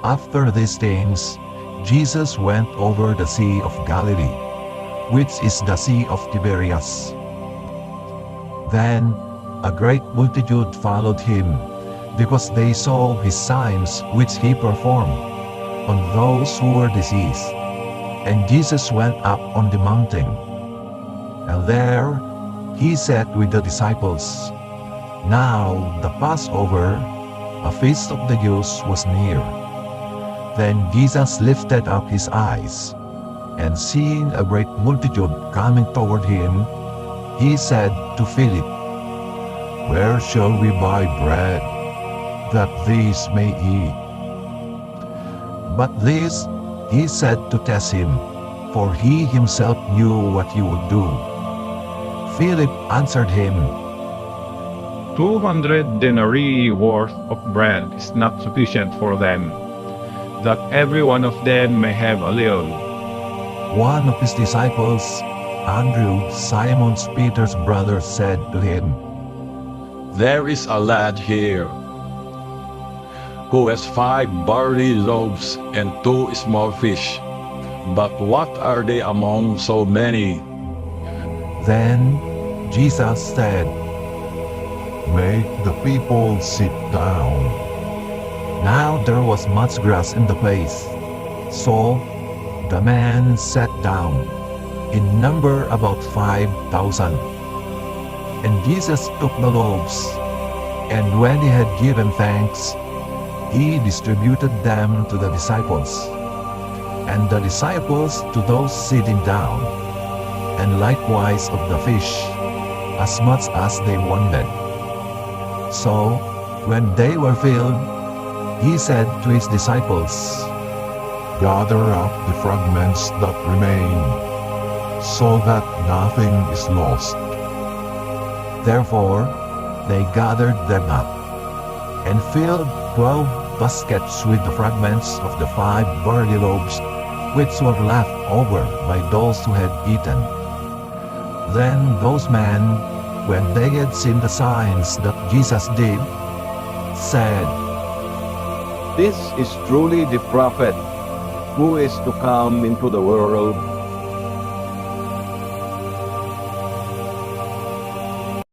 After these things, Jesus went over the Sea of Galilee, which is the Sea of Tiberias. Then a great multitude followed him, because they saw his signs which he performed on those who were diseased. And Jesus went up on the mountain, and there he sat with the disciples. Now the Passover, a feast of the Jews, was near. Then Jesus lifted up his eyes, and seeing a great multitude coming toward him, he said to Philip, "Where shall we buy bread, that these may eat?" But this he said to test him, for he himself knew what he would do. Philip answered him, 200 denarii worth of bread is not sufficient for them, that every one of them may have a little. One of his disciples, Andrew, Simon Peter's brother, said to him, There is a lad here who has 5 barley loaves and 2 small fish. But what are they among so many? Then Jesus said, "Make the people sit down." Now there was much grass in the place, so the men sat down, in number about 5,000. And Jesus took the loaves, and when he had given thanks, he distributed them to the disciples, and the disciples to those sitting down, and likewise of the fish, as much as they wanted. So, when they were filled, he said to his disciples, "Gather up the fragments that remain, so that nothing is lost." Therefore, they gathered them up, and filled 12 baskets with the fragments of the 5 barley loaves, which were left over by those who had eaten. Then those men, when they had seen the signs that Jesus did, said, This is truly the prophet who is to come into the world.